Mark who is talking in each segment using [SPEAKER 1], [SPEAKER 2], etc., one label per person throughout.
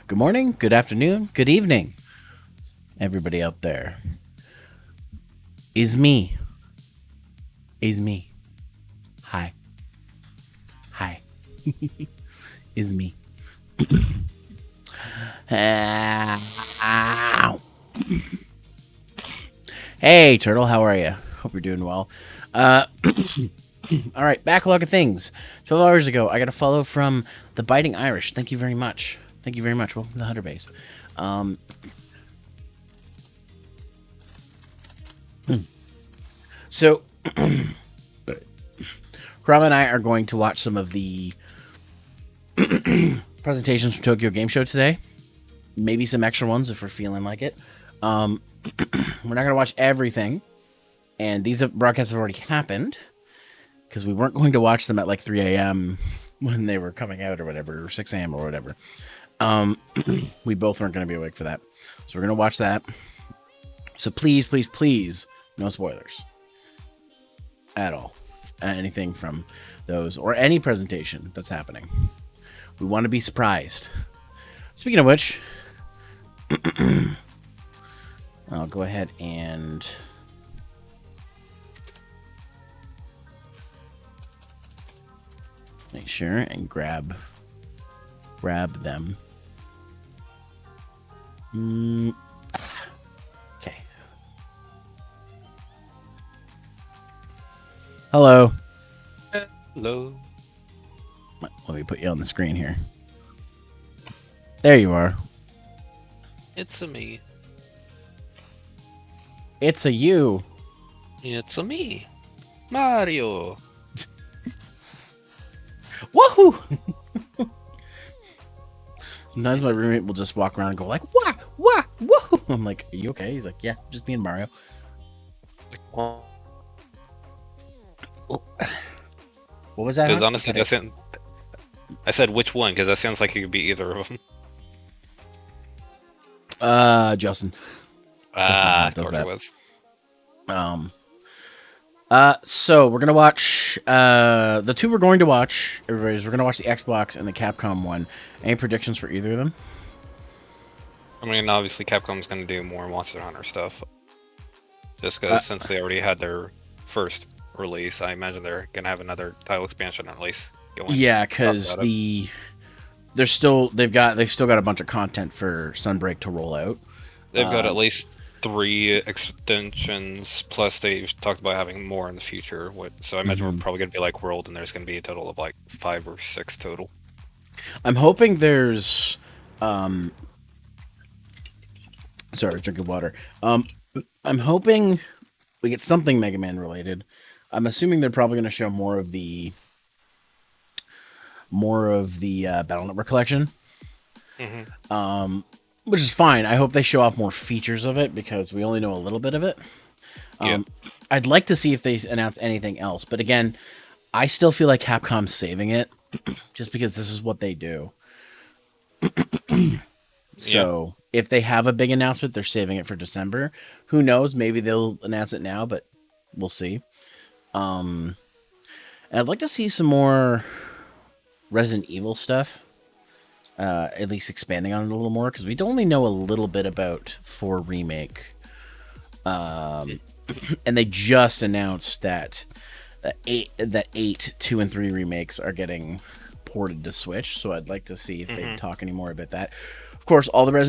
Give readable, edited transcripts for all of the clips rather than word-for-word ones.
[SPEAKER 1] Good morning, good afternoon, good evening, everybody out there. Is me. Is me. Hi. Hi. Is me. Ow. Hey, Turtle, how are you? Hope you're doing well. All right, backlog of things. 12 hours ago, I got a follow from the Biting Irish. Thank you very much. Thank you very much. Welcome to the Hunter Base. So, Ram and I are going to watch some of the presentations from Tokyo Game Show today. Maybe some extra ones if we're feeling like it. We're not going to watch everything. And these broadcasts have already happened because we weren't going to watch them at like 3 a.m. when they were coming out or whatever, or 6 a.m. or whatever. We both weren't going to be awake for that. So we're going to watch that. So please, please, please, no spoilers at all. Anything from those or any presentation that's happening. We want to be surprised. Speaking of which, I'll go ahead and make sure and grab them. Okay. Hello.
[SPEAKER 2] Hello.
[SPEAKER 1] Let me put you on the screen here. There you are.
[SPEAKER 2] It's a me.
[SPEAKER 1] It's a you.
[SPEAKER 2] It's a me. Mario.
[SPEAKER 1] Woohoo! Sometimes my roommate will just walk around and go like, wah, wah, woohoo! I'm like, are you okay? He's like, yeah, just being Mario. Oh. What was that?
[SPEAKER 2] Because honestly, I said which one, because that sounds like it could be either of them.
[SPEAKER 1] Justin.
[SPEAKER 2] Of course it was.
[SPEAKER 1] So we're gonna watch the two we're going to watch. We're gonna watch the Xbox and the Capcom one. Any predictions for either of them?
[SPEAKER 2] I mean, obviously Capcom's going to do more Monster Hunter stuff. Just because since they already had their first release, I imagine they're going to have another title expansion at least going.
[SPEAKER 1] Yeah, because they've still got a bunch of content for Sunbreak to roll out.
[SPEAKER 2] They've got at least 3 extensions, plus they've talked about having more in the future. So I imagine we're probably going to be like World, and there's going to be a total of like 5 or 6 total.
[SPEAKER 1] I'm hoping there's sorry, drinking water. I'm hoping we get something Mega Man related. I'm assuming they're probably going to show more of the Battle Network collection. Which is fine. I hope they show off more features of it because we only know a little bit of it. I'd like to see if they announce anything else, but again, I still feel like Capcom's saving it just because this is what they do. So if they have a big announcement, they're saving it for December. Who knows? Maybe they'll announce it now, but we'll see. And I'd like to see some more Resident Evil stuff. At least expanding on it a little more, because we only know a little bit about 4 Remake. And they just announced that 8, 2, and 3 remakes are getting ported to Switch, so I'd like to see if they talk any more about that. Of course, all the newer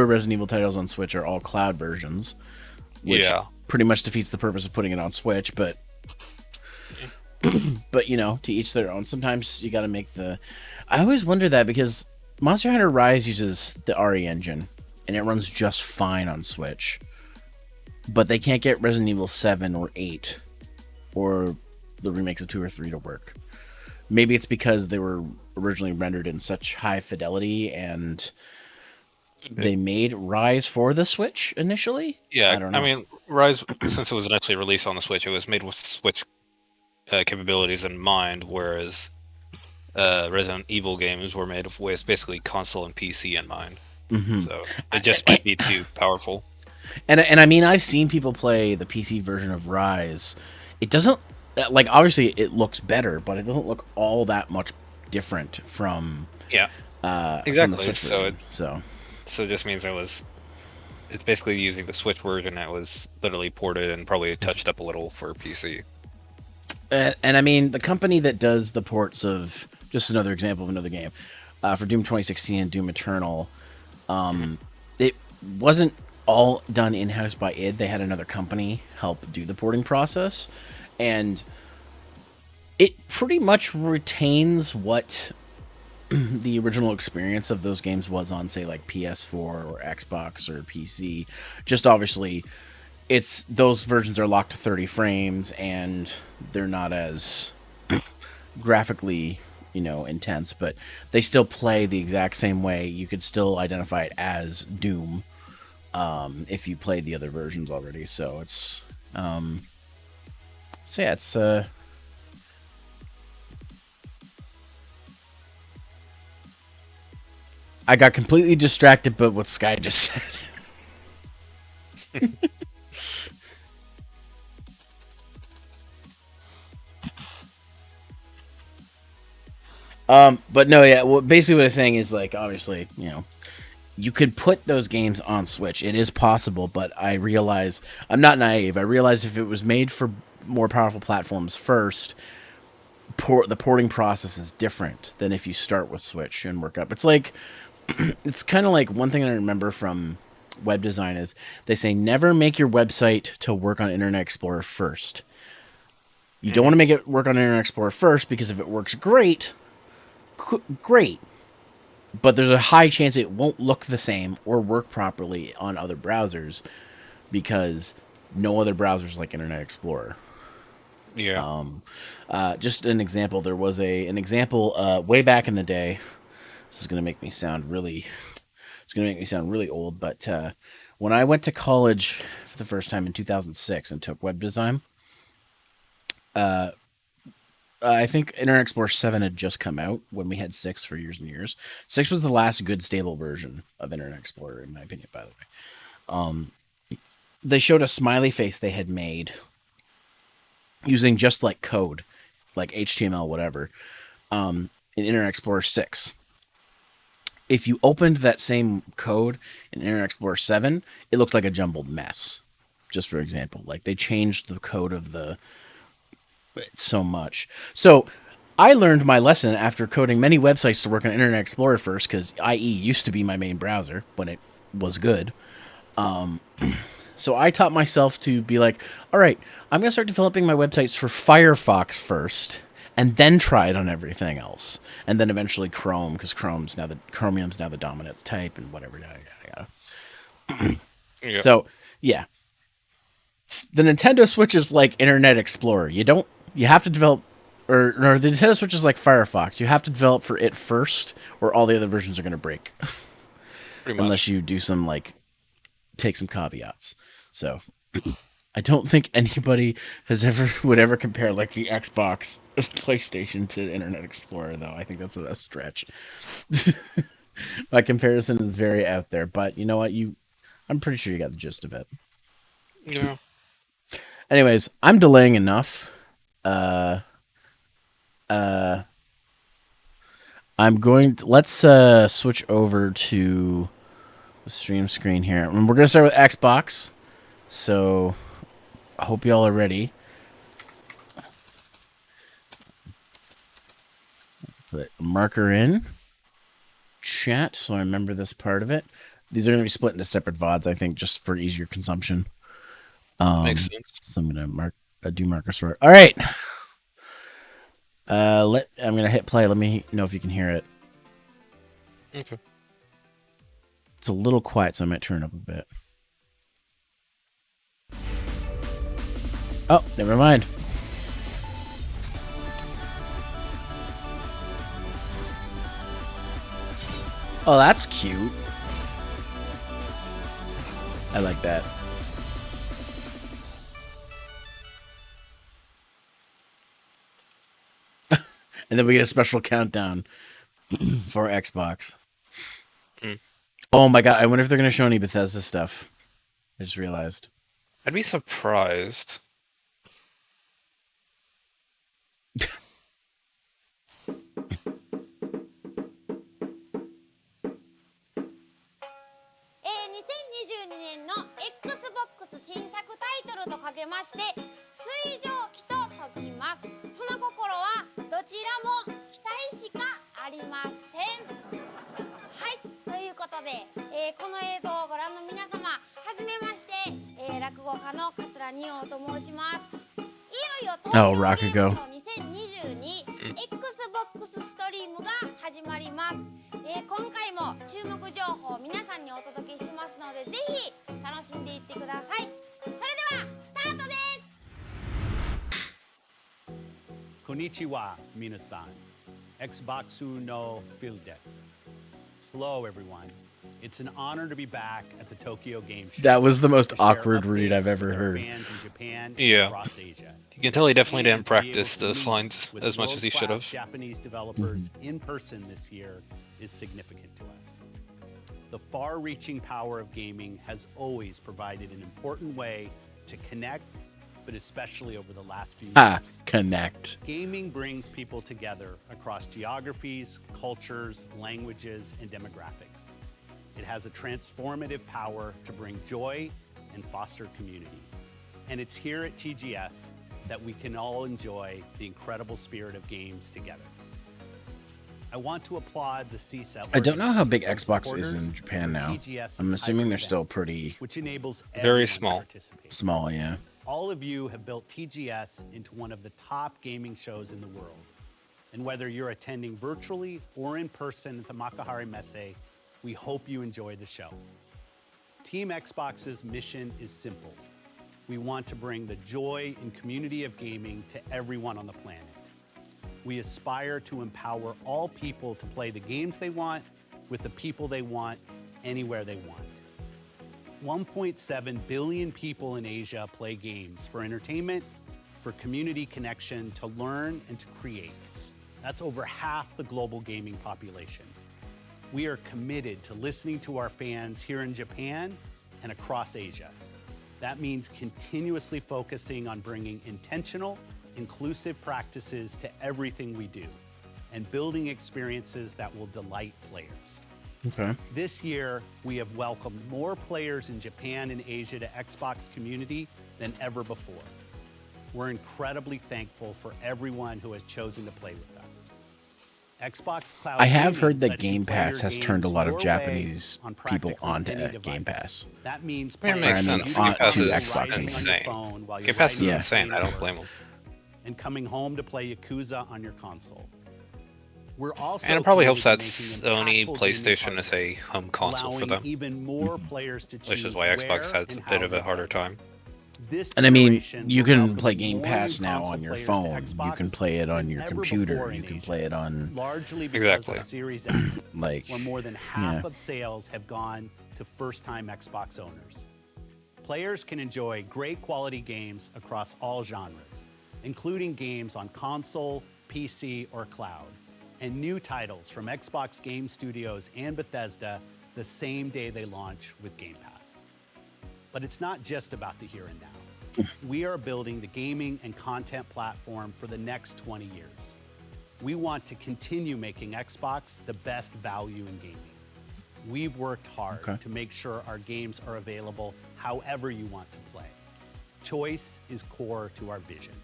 [SPEAKER 1] Resident Evil titles on Switch are all cloud versions, which pretty much defeats the purpose of putting it on Switch, but you know, to each their own. Sometimes you got to make the... I always wonder that because Monster Hunter Rise uses the RE engine, and it runs just fine on Switch. But they can't get Resident Evil 7 or 8 or the remakes of 2 or 3 to work. Maybe it's because they were originally rendered in such high fidelity and they made Rise for the Switch initially?
[SPEAKER 2] Yeah,
[SPEAKER 1] I don't know.
[SPEAKER 2] I mean, Rise, since it was initially released on the Switch, it was made with Switch capabilities in mind, whereas Resident Evil games were made with basically console and PC in mind. So it just might be too powerful.
[SPEAKER 1] And I mean, I've seen people play the PC version of Rise. It doesn't, like, obviously it looks better, but it doesn't look all that much different from from the
[SPEAKER 2] Exactly.
[SPEAKER 1] Switch
[SPEAKER 2] So
[SPEAKER 1] version. So
[SPEAKER 2] it just means it's basically using the Switch version that was literally ported and probably touched up a little for PC.
[SPEAKER 1] and I mean the company that does the ports of just another example of another game for Doom 2016 and Doom Eternal, it wasn't all done in house by id. They had another company help do the porting process, and it pretty much retains what the original experience of those games was on, say, like PS4 or Xbox or PC. Just obviously, it's those versions are locked to 30 frames and they're not as graphically, intense, but they still play the exact same way. You could still identify it as Doom if you played the other versions already. So it's, so yeah, it's I got completely distracted, but what Sky just said. But no, yeah. Well, basically, what I'm saying is like, obviously, you could put those games on Switch. It is possible, but I realize I'm not naive. I realize if it was made for more powerful platforms first, the porting process is different than if you start with Switch and work up. It's like it's kind of like one thing I remember from web design is they say never make your website to work on Internet Explorer first. You don't want to make it work on Internet Explorer first because if it works great, great. But there's a high chance it won't look the same or work properly on other browsers because no other browsers like Internet Explorer.
[SPEAKER 2] Yeah.
[SPEAKER 1] Just an example, there was an example way back in the day. This is gonna make me sound really, it's gonna make me sound really old. But when I went to college for the first time in 2006 and took web design, I think Internet Explorer 7 had just come out when we had 6 for years and years. 6 was the last good stable version of Internet Explorer, in my opinion, by the way. They showed a smiley face they had made using just like code, like HTML, whatever, in Internet Explorer 6. If you opened that same code in Internet Explorer 7, it looked like a jumbled mess. Just for example, like they changed the code of the so much. So I learned my lesson after coding many websites to work on Internet Explorer first, because IE used to be my main browser when it was good. So I taught myself to be like, all right, I'm going to start developing my websites for Firefox first and then try it on everything else. And then eventually Chrome, because Chromium's now the dominant type and whatever. Yada, yada, yada.
[SPEAKER 2] Yeah.
[SPEAKER 1] So, yeah. The Nintendo Switch is like Internet Explorer. You have to develop, or the Nintendo Switch is like Firefox. You have to develop for it first, or all the other versions are going to break.
[SPEAKER 2] Pretty
[SPEAKER 1] Unless
[SPEAKER 2] much.
[SPEAKER 1] you do take some caveats. So I don't think anybody would ever compare like the Xbox PlayStation to Internet Explorer, though. I think that's a stretch. My comparison is very out there, but you know what? I'm pretty sure you got the gist of it.
[SPEAKER 2] Yeah.
[SPEAKER 1] Anyways, I'm delaying enough. Uh, uh, let's switch over to the stream screen here, and we're gonna start with Xbox. So I hope y'all are ready. Put a marker in chat so I remember this part of it. These are going to be split into separate VODs, I think, just for easier consumption.
[SPEAKER 2] Makes sense.
[SPEAKER 1] So I'm going to do marker sort. All right. I'm going to hit play. Let me know if you can hear it.
[SPEAKER 2] Okay.
[SPEAKER 1] It's a little quiet, so I might turn it up a bit. Oh, never mind. Oh, that's cute. I like that. And then we get a special countdown for Xbox.
[SPEAKER 2] Mm.
[SPEAKER 1] Oh my god, I wonder if they're going to show any Bethesda stuff. I just realized.
[SPEAKER 2] I'd be surprised.
[SPEAKER 3] Xbox 新作タイトルとかけまして水蒸気と解きます。その心はどちらも期待しかありません。はい、ということで、この映像をご覧の皆様、はじめまして、落語家の桂二葉と申します。いよいよ東京ゲームショー2022 Xbox ストリームが始まります。今回も注目情報を皆さんにお届けしますので、ぜひ楽しんでいってください。それではスタートです。
[SPEAKER 4] Konnichiwa, minasan. Xboxu no Phil desu. Hello, everyone. It's an honor to be back at the Tokyo Game Show.
[SPEAKER 1] That was the most awkward read I've ever heard.
[SPEAKER 4] Fans in Japan
[SPEAKER 2] Yeah.
[SPEAKER 4] and across Asia.
[SPEAKER 2] You can tell he definitely didn't
[SPEAKER 4] And to be able
[SPEAKER 2] practice
[SPEAKER 4] to
[SPEAKER 2] those
[SPEAKER 4] meet
[SPEAKER 2] lines
[SPEAKER 4] with
[SPEAKER 2] as much as he should have.
[SPEAKER 4] world-class Japanese developers in person this year is significant to us. The far-reaching power of gaming has always provided an important way to connect, but especially over the last few years.
[SPEAKER 1] Connect.
[SPEAKER 4] Gaming brings people together across geographies, cultures, languages, and demographics. It has a transformative power to bring joy and foster community. And it's here at TGS that we can all enjoy the incredible spirit of games together. I want to applaud the CSET.
[SPEAKER 1] I don't know how big Xbox is in Japan now. I'm assuming they're still pretty
[SPEAKER 4] which enables
[SPEAKER 2] Very
[SPEAKER 4] everyone
[SPEAKER 2] small.
[SPEAKER 4] to participate.
[SPEAKER 1] small, yeah.
[SPEAKER 4] All of you have built TGS into one of the top gaming shows in the world. And whether you're attending virtually or in person at the Makahari Messe, we hope you enjoy the show. Team Xbox's mission is simple. We want to bring the joy and community of gaming to everyone on the planet. We aspire to empower all people to play the games they want with the people they want anywhere they want. 1.7 billion people in Asia play games for entertainment, for community connection, to learn, and to create. That's over half the global gaming population. We are committed to listening to our fans here in Japan and across Asia. That means continuously focusing on bringing intentional, inclusive practices to everything we do and building experiences that will delight players.
[SPEAKER 1] Okay.
[SPEAKER 4] This year, we have welcomed more players in Japan and Asia to Xbox community than ever before. We're incredibly thankful for everyone who has chosen to play with us. Xbox Cloud
[SPEAKER 1] I have
[SPEAKER 4] Gaming
[SPEAKER 1] heard that
[SPEAKER 4] lets you
[SPEAKER 1] Game
[SPEAKER 4] play
[SPEAKER 1] Pass
[SPEAKER 4] your
[SPEAKER 1] has
[SPEAKER 4] games
[SPEAKER 1] turned a lot of
[SPEAKER 4] your way
[SPEAKER 1] Japanese
[SPEAKER 4] on
[SPEAKER 1] people
[SPEAKER 4] practically
[SPEAKER 1] onto
[SPEAKER 4] any
[SPEAKER 1] Game
[SPEAKER 4] device.
[SPEAKER 1] Pass.
[SPEAKER 4] That means
[SPEAKER 2] I mean, it
[SPEAKER 4] playing
[SPEAKER 2] makes
[SPEAKER 1] I
[SPEAKER 4] on
[SPEAKER 1] mean,
[SPEAKER 2] sense.
[SPEAKER 4] your
[SPEAKER 1] on-
[SPEAKER 2] Game Pass
[SPEAKER 1] to
[SPEAKER 2] is
[SPEAKER 1] Xbox, I
[SPEAKER 4] riding
[SPEAKER 1] mean.
[SPEAKER 4] on your
[SPEAKER 2] insane.
[SPEAKER 4] phone while you're
[SPEAKER 2] Game Pass is
[SPEAKER 4] riding on
[SPEAKER 2] insane.
[SPEAKER 4] your
[SPEAKER 2] I don't
[SPEAKER 4] skateboard,
[SPEAKER 2] blame him.
[SPEAKER 4] and coming home to play Yakuza on your console. We're also
[SPEAKER 2] And it probably helps that
[SPEAKER 4] committed to
[SPEAKER 2] Sony
[SPEAKER 4] making impactful
[SPEAKER 2] PlayStation
[SPEAKER 4] gaming
[SPEAKER 2] is a home console for
[SPEAKER 4] allowing
[SPEAKER 2] them,
[SPEAKER 4] even more players to choose
[SPEAKER 2] which is why Xbox
[SPEAKER 4] where
[SPEAKER 2] has a
[SPEAKER 4] and
[SPEAKER 2] bit
[SPEAKER 4] how
[SPEAKER 2] of
[SPEAKER 4] they
[SPEAKER 2] a harder
[SPEAKER 4] play.
[SPEAKER 2] time.
[SPEAKER 4] This
[SPEAKER 1] And I mean,
[SPEAKER 4] generation
[SPEAKER 1] you
[SPEAKER 4] will
[SPEAKER 1] can
[SPEAKER 4] welcome
[SPEAKER 1] play Game
[SPEAKER 4] more
[SPEAKER 1] Pass
[SPEAKER 4] new
[SPEAKER 1] now
[SPEAKER 4] console
[SPEAKER 1] on your
[SPEAKER 4] players to
[SPEAKER 1] phone. You can
[SPEAKER 4] Xbox
[SPEAKER 1] play it on
[SPEAKER 4] than
[SPEAKER 1] your
[SPEAKER 4] ever
[SPEAKER 1] computer.
[SPEAKER 4] before
[SPEAKER 1] You
[SPEAKER 4] in
[SPEAKER 1] can
[SPEAKER 4] Asia,
[SPEAKER 1] play it on,
[SPEAKER 4] largely because
[SPEAKER 2] Exactly.
[SPEAKER 4] of Series S,
[SPEAKER 1] like,
[SPEAKER 4] where more than half
[SPEAKER 1] yeah.
[SPEAKER 4] of sales have gone to first-time Xbox owners. Players can enjoy great quality games across all genres, including games on console, PC, or cloud, and new titles from Xbox Game Studios and Bethesda the same day they launch with Game Pass. But it's not just about the here and now. We are building the gaming and content platform for the next 20 years. We want to continue making Xbox the best value in gaming. We've worked hard to make sure our games are available however you want to play. Choice is core to our vision.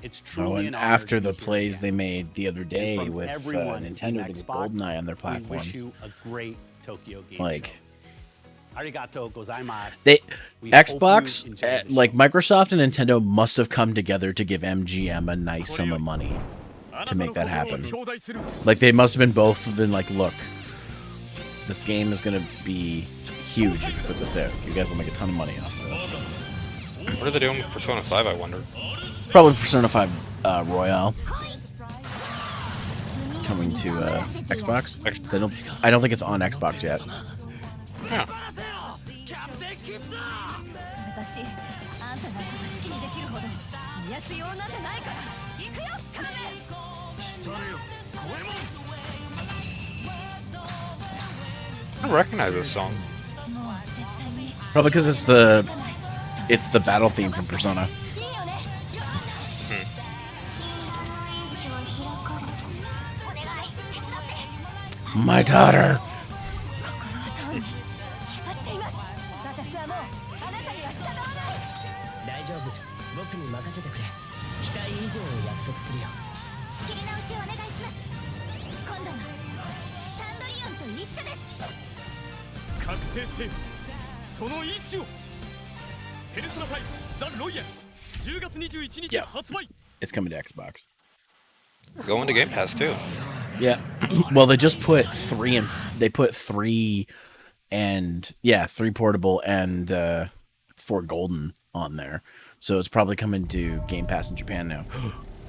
[SPEAKER 4] It's truly
[SPEAKER 1] Oh,
[SPEAKER 4] an
[SPEAKER 1] and
[SPEAKER 4] honor
[SPEAKER 1] after
[SPEAKER 4] to be
[SPEAKER 1] the
[SPEAKER 4] here
[SPEAKER 1] plays
[SPEAKER 4] again.
[SPEAKER 1] they made the other
[SPEAKER 4] And
[SPEAKER 1] day
[SPEAKER 4] from
[SPEAKER 1] with
[SPEAKER 4] everyone in
[SPEAKER 1] Nintendo with
[SPEAKER 4] Xbox,
[SPEAKER 1] GoldenEye on their
[SPEAKER 4] we
[SPEAKER 1] platforms.
[SPEAKER 4] wish you a great Tokyo Game
[SPEAKER 1] Like,
[SPEAKER 4] Show. Arigato gozaimasu.
[SPEAKER 1] they
[SPEAKER 4] We hope you
[SPEAKER 1] Xbox,
[SPEAKER 4] enjoy the
[SPEAKER 1] like
[SPEAKER 4] show.
[SPEAKER 1] Microsoft and Nintendo must have come together to give MGM a nice sum of money to make that happen. Like, they must have been like, look, this game is gonna be huge if you put this out. You guys will make a ton of money off of this.
[SPEAKER 2] What are they doing with Persona 5, I wonder?
[SPEAKER 1] Probably Persona 5 Royale coming to Xbox. 'Cause I don't think it's on Xbox yet.
[SPEAKER 2] Yeah.
[SPEAKER 5] 私あんたなんかが好きにできるほど安い女じゃないから行くよカナメしたれよゴエモン
[SPEAKER 2] I don't recognize this song.
[SPEAKER 5] もう絶対に
[SPEAKER 1] Probably because it's the battle theme from Persona.
[SPEAKER 5] いいよね
[SPEAKER 1] My daughter.
[SPEAKER 5] 心は通る光っています私私はもうあなたには従わない
[SPEAKER 6] 大丈夫僕に任せてくれ期待以上を約束するよ
[SPEAKER 5] 仕切り直しをお願いします今度はサンドリオンと一緒です
[SPEAKER 7] 覚醒せよその意志をペルソナ5ザ・ロイヤル10月21日
[SPEAKER 1] Yeah.
[SPEAKER 7] 発売
[SPEAKER 1] It's coming to Xbox.
[SPEAKER 2] Going to Game Pass too.
[SPEAKER 1] Yeah. Well, they just put 3 and 3 portable and 4 golden on there. So it's probably coming to Game Pass in Japan now.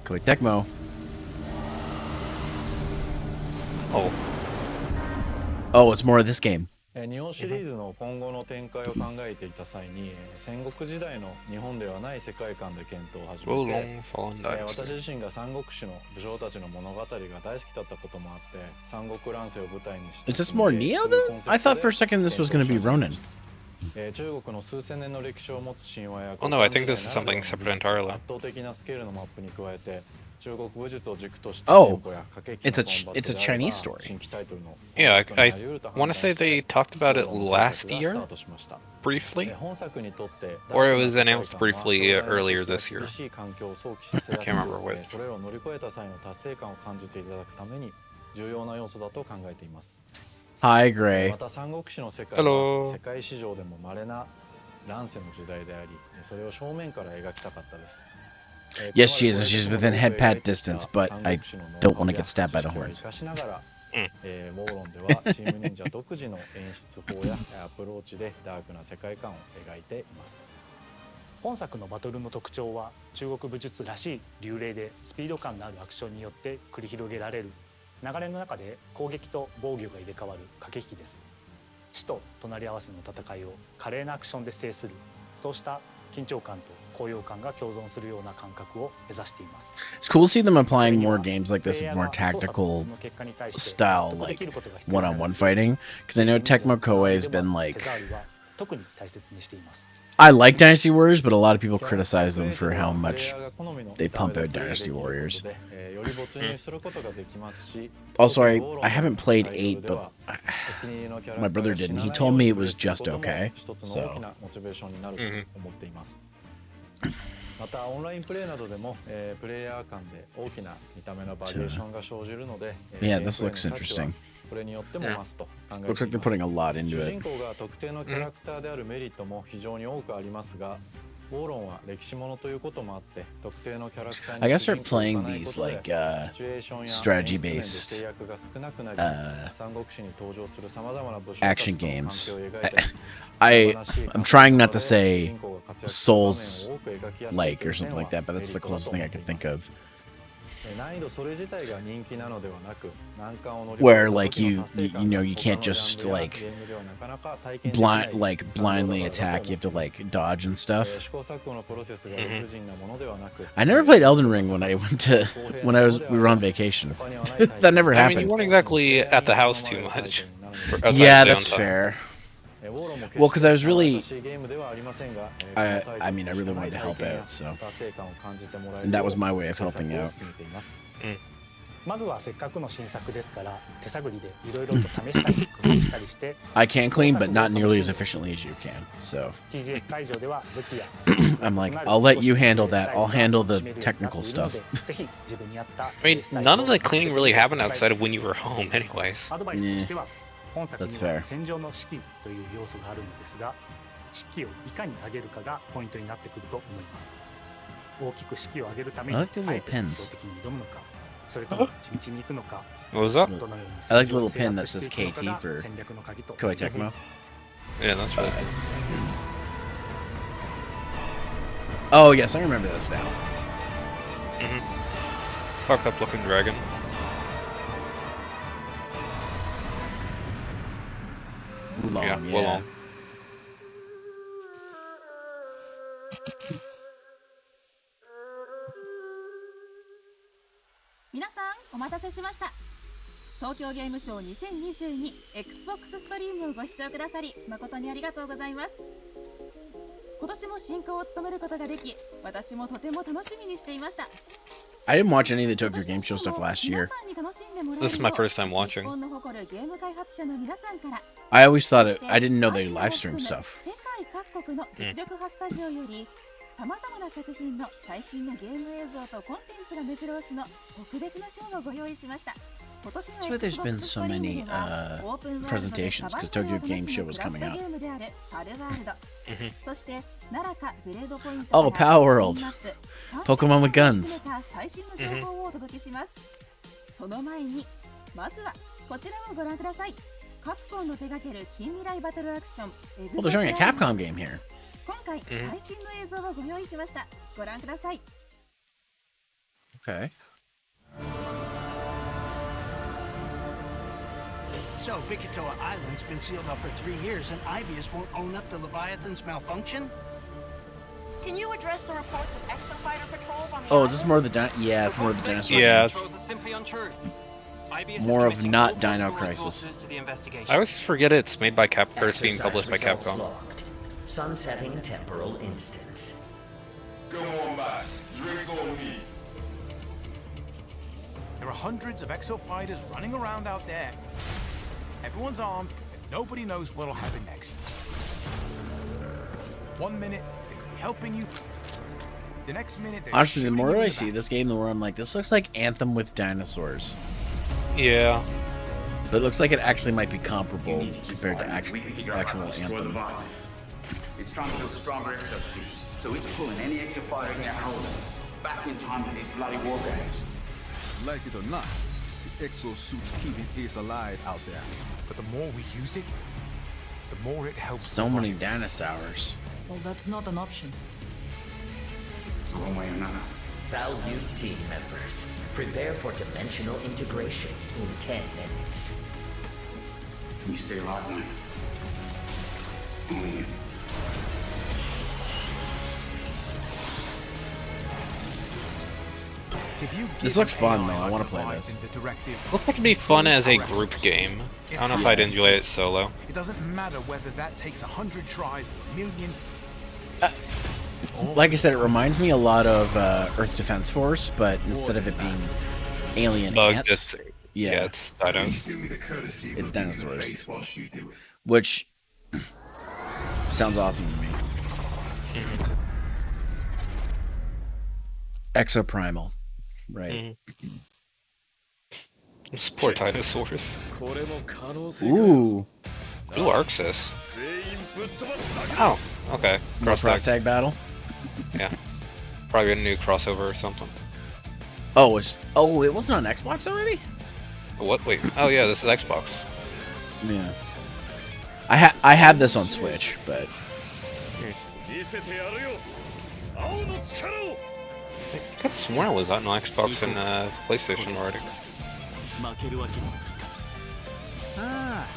[SPEAKER 1] Koei Tecmo. Oh, it's more of this game.
[SPEAKER 8] 日本シリーズの今後の展開を考えていた際に戦国時代の日本ではない世界観で検討を始めて 私自身が三国志の武将たちの物語が大好きだったこともあって三国乱世を舞台にして
[SPEAKER 1] Is this more Neo though? I thought for a second this was going to be Ronin.
[SPEAKER 8] 中国の数千年の歴史を持つ神話や
[SPEAKER 2] Oh no, I think this is something separate entirely.
[SPEAKER 8] 圧倒的なスケールのマップに加えて中国武術を軸とした
[SPEAKER 1] Oh,
[SPEAKER 8] テンポや駆け引きの
[SPEAKER 1] it's a
[SPEAKER 8] コンバットであれば
[SPEAKER 1] Chinese story.
[SPEAKER 8] 新規タイトルの
[SPEAKER 2] Yeah,
[SPEAKER 8] 本
[SPEAKER 2] I
[SPEAKER 8] 当にあり得ると
[SPEAKER 2] want to
[SPEAKER 8] 判
[SPEAKER 2] say
[SPEAKER 8] 断して
[SPEAKER 2] they talked about it
[SPEAKER 8] ウォーロンの
[SPEAKER 2] last
[SPEAKER 8] 制作が
[SPEAKER 2] year
[SPEAKER 8] スタートしました
[SPEAKER 2] briefly.
[SPEAKER 8] 本作にとって
[SPEAKER 2] Or it was announced briefly earlier this year.
[SPEAKER 8] 厳しい環境を想起させやすく
[SPEAKER 2] Can't remember which.
[SPEAKER 8] それらを乗り越えた際の達成感を感じていただくために重要な要素だと考えています。
[SPEAKER 1] Hi, Gray.
[SPEAKER 8] また三国志の世界
[SPEAKER 2] Hello.
[SPEAKER 8] は世界史上でも稀な乱世の時代であり、それを正面から描きたかったです。
[SPEAKER 1] Yes, she is, and she's within head pat distance, but I don't want to get stabbed by the horns.
[SPEAKER 8] 生かしながらモーロンではチーム忍者独自の演出法やアプローチでダークな世界観を描いています。
[SPEAKER 4] 本作のバトルの特徴は中国武術らしい流麗でスピード感のあるアクションによって繰り広げられる流れの中で攻撃と防御が入れ替わる駆け引きです。死と隣り合わせの戦いを華麗なアクションで制するそうした緊張感と高揚感が共存するような感覚を目指しています。
[SPEAKER 1] It's cool to see them applying more games like this, more tactical style, like one-on-one fighting. Because I know Tecmo Koei has been like,
[SPEAKER 4] 特に大切にしています。
[SPEAKER 1] I like Dynasty Warriors, but a lot of people criticize them for how much they pump out Dynasty Warriors. Also, I haven't played 8, but my brother did, and he told me it was just okay. So.
[SPEAKER 8] またオンラインプレイなどでもプレイヤー間で大きな見た目のバリエーションが生じるので
[SPEAKER 1] Yeah, this looks interesting.
[SPEAKER 8] これによっても増すと考えています。
[SPEAKER 1] Looks like they're putting a lot into
[SPEAKER 8] 主
[SPEAKER 1] it.
[SPEAKER 8] 人公が特定のキャラクターであるメリットも非常に多くありますが、ウォーロンは歴史ものということもあって特定のキャラクターに
[SPEAKER 1] I guess they're
[SPEAKER 8] 主人公がい
[SPEAKER 1] playing
[SPEAKER 8] ない
[SPEAKER 1] these
[SPEAKER 8] ことで
[SPEAKER 1] like
[SPEAKER 8] シチュエーションや
[SPEAKER 1] strategy-based
[SPEAKER 8] 演出面で制約が少なくなり、三国志に登場する様々な武将たち
[SPEAKER 1] action
[SPEAKER 8] との関
[SPEAKER 1] games.
[SPEAKER 8] 係を描いて
[SPEAKER 1] I'm trying not to say Souls-like or something like that, but that's the closest thing I could think of.
[SPEAKER 8] 難易度それ自体が人気なのではなく、難関を乗り越え
[SPEAKER 1] Where
[SPEAKER 8] た
[SPEAKER 1] like
[SPEAKER 8] 時
[SPEAKER 1] you
[SPEAKER 8] の達成
[SPEAKER 1] you
[SPEAKER 8] 感
[SPEAKER 1] know
[SPEAKER 8] が
[SPEAKER 1] you can't
[SPEAKER 8] 他のジャ
[SPEAKER 1] just
[SPEAKER 8] ンルや
[SPEAKER 1] like
[SPEAKER 8] ゲームではなかなか体験できない
[SPEAKER 1] blindly attack. You have to like dodge and stuff.
[SPEAKER 8] 試行錯誤のプロセスが理不尽なものではなく、
[SPEAKER 1] I never played Elden Ring when I went to we were on vacation. That never
[SPEAKER 2] I mean, you
[SPEAKER 1] happened.
[SPEAKER 2] weren't exactly at the house too much.
[SPEAKER 1] Yeah, that's fair. Well, because I was really, I mean, I really wanted to help out, so, and that was my way of helping out.
[SPEAKER 4] まずはせっかくの新作ですから手探りでいろいろと試したり工夫したりして
[SPEAKER 1] I can clean, but not nearly as efficiently as you can. So
[SPEAKER 4] TGS 会場では武器や
[SPEAKER 1] I'm like, I'll let you handle that. I'll handle the technical stuff.
[SPEAKER 4] ぜひ自分に合った
[SPEAKER 2] I mean, none of the cleaning really happened outside of when you were home, anyways.
[SPEAKER 4] アドバイスとしては本作に
[SPEAKER 1] That's
[SPEAKER 4] は
[SPEAKER 1] fair.
[SPEAKER 4] 戦場の士気という要素があるのですが士気をいかに上げるかがポイントになってくると思います大きく士気を上げるために
[SPEAKER 1] I like the little
[SPEAKER 4] あえて
[SPEAKER 1] pins.
[SPEAKER 4] 圧倒的に挑むのかそれとも地道に行くのか
[SPEAKER 2] What was that?
[SPEAKER 4] どのように
[SPEAKER 1] I like the little
[SPEAKER 4] 戦場を
[SPEAKER 1] pin
[SPEAKER 4] 制
[SPEAKER 1] that
[SPEAKER 4] 圧
[SPEAKER 1] says
[SPEAKER 4] していくのか
[SPEAKER 1] KT for
[SPEAKER 4] が戦略の鍵と
[SPEAKER 1] Koei Tecmo.
[SPEAKER 2] Yeah, that's really
[SPEAKER 1] Oh yes, I remember this now.
[SPEAKER 2] fucked up looking dragon.
[SPEAKER 1] Wulong,
[SPEAKER 2] Yeah,
[SPEAKER 1] yeah.
[SPEAKER 2] Wulong.
[SPEAKER 5] 皆さんお待たせしました。東京ゲームショウ 2022Xbox ストリームをご視聴くださり誠にありがとうございます。今年も進行を務めることができ、私もとても楽しみにしていました。
[SPEAKER 1] I didn't watch any of the Tokyo Game Show stuff last year.
[SPEAKER 2] This is my first time watching.
[SPEAKER 5] 日本の誇るゲーム開発者の皆さんから
[SPEAKER 1] I always thought I didn't know they live stream stuff.
[SPEAKER 5] 世界国の実力派スタジオよりさまざまな作品の最新のゲーム映像とコンテンツが目白押しの特別な賞をご用意しました。今年の
[SPEAKER 1] That's why there's been so many presentations, because Tokyo Game Show was coming out.
[SPEAKER 5] Oh,
[SPEAKER 1] Power World. Pokemon with guns.
[SPEAKER 5] 最新の情報をお届けします。その前にまずはこちらをご覧ください。カプコンの手掛ける近未来バトルアクション
[SPEAKER 1] Well, they're showing a Capcom game here.
[SPEAKER 5] 今回最新の映像をご用意しました。ご覧ください。
[SPEAKER 1] Okay.
[SPEAKER 9] So, Bikitoa Island's been sealed off for 3 years, and Ibius won't own up to Leviathan's malfunction?
[SPEAKER 10] Can you address the reports of Exo Fighter patrols on the
[SPEAKER 1] Oh, is this more of the yeah, it's more of the dinosaur.
[SPEAKER 2] Yeah,
[SPEAKER 1] More of not Dino Crisis.
[SPEAKER 2] I always forget it's made by Capcom, or it's being published by Capcom.
[SPEAKER 6] Locked. Sunsetting temporal instance.
[SPEAKER 11] Come on back. Drinks on me.
[SPEAKER 12] There are hundreds of exo fighters running around out there. Everyone's armed, and nobody knows what'll happen next. 1 minute, they could be helping you. The next minute, they're
[SPEAKER 1] Honestly, the
[SPEAKER 12] shooting
[SPEAKER 1] more
[SPEAKER 12] you in
[SPEAKER 1] I
[SPEAKER 12] the
[SPEAKER 1] see
[SPEAKER 12] back.
[SPEAKER 1] this game, the more I'm like, this looks like Anthem with dinosaurs.
[SPEAKER 2] Yeah.
[SPEAKER 1] But it looks like it actually might be comparable compared to actual Anthem.
[SPEAKER 13] It's trying to build stronger exosuits, so it's pulling any exofighter in our hold back in time to these bloody war games.
[SPEAKER 14] Like it or not, the exosuits keeping Ace alive out there.
[SPEAKER 12] But the more we use it, the more it helps.
[SPEAKER 1] So many dinosaurs.
[SPEAKER 15] Well, that's not an option.
[SPEAKER 13] One way or another.
[SPEAKER 6] Value team members, prepare for dimensional integration in 10 minutes.
[SPEAKER 13] You stay alive, man. Only you.
[SPEAKER 1] This looks fun though, I want to play this.
[SPEAKER 2] Looks like it'd be fun as a group game. I don't know if I'd enjoy it solo.
[SPEAKER 12] It doesn't matter whether that takes 100 tries, a million.
[SPEAKER 1] Like I said, it reminds me a lot of Earth Defense Force, but instead of it being alien
[SPEAKER 2] Bugs,
[SPEAKER 1] ants,
[SPEAKER 2] yeah, it's dinos.
[SPEAKER 1] It's dinosaurs. Which sounds awesome to me. Exoprimal. Right.
[SPEAKER 2] Those poor dinosaurs.
[SPEAKER 1] Ooh.
[SPEAKER 2] Ooh, Arxis. Oh, okay.
[SPEAKER 1] Cross tag battle?
[SPEAKER 2] Yeah. Probably a new crossover or something.
[SPEAKER 1] Oh, it wasn't on Xbox already?
[SPEAKER 2] What? Wait. Oh yeah, this is Xbox.
[SPEAKER 1] Yeah. I had this on Switch, but
[SPEAKER 2] I could have sworn it was on Xbox and PlayStation already.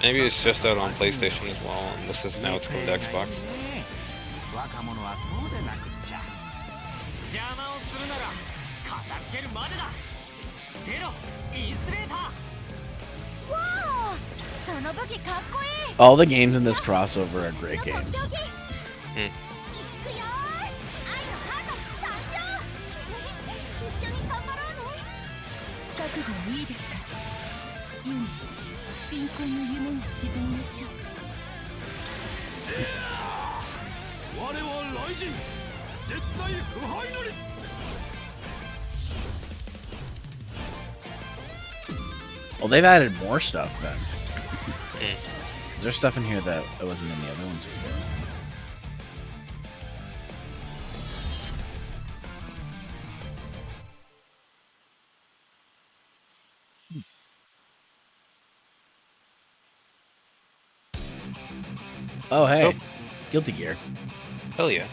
[SPEAKER 2] Maybe it's just out on PlayStation as well, and this is now it's coming to Xbox.
[SPEAKER 1] all the games in this crossover are great games. Well, they've added more stuff then. Is there stuff in here that wasn't in the other ones before? Oh, hey. Oh. Guilty Gear.
[SPEAKER 2] Hell yeah.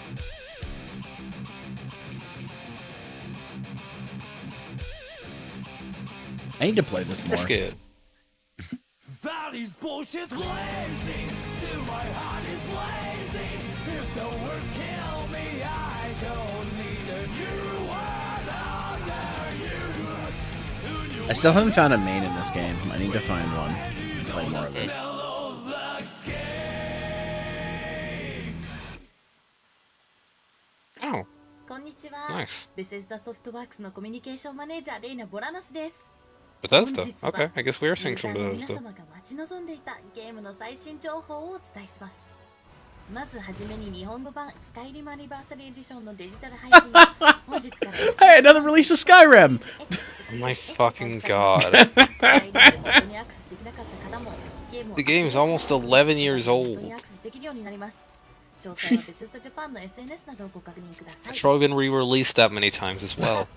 [SPEAKER 1] I need to play this more.
[SPEAKER 2] Good.
[SPEAKER 11] That is bullshit blazing. Still my heart is blazing. If the word kill me, I don't need a new one under you.
[SPEAKER 1] I still haven't found a main in this game. I need to find one and play more of it.
[SPEAKER 2] Oh.
[SPEAKER 15] こんにちは。
[SPEAKER 2] Nice.
[SPEAKER 15] ベセスダソフトワークスのコミュニケーションマネージャーレイナ・ボラナスです。
[SPEAKER 2] Bethesda. Okay, I guess we are seeing some
[SPEAKER 15] ユーザーの皆
[SPEAKER 2] Bethesda.
[SPEAKER 15] 様が待ち望んでいたゲームの最新情報をお伝えします。まずはじめに日本語版スカイリムアニバーサリーエディションのデジタル配信が本日から
[SPEAKER 1] Hey, another release of Skyrim!
[SPEAKER 2] Oh my fucking god. The game is almost 11 years old. It's probably been re-released that many times as well.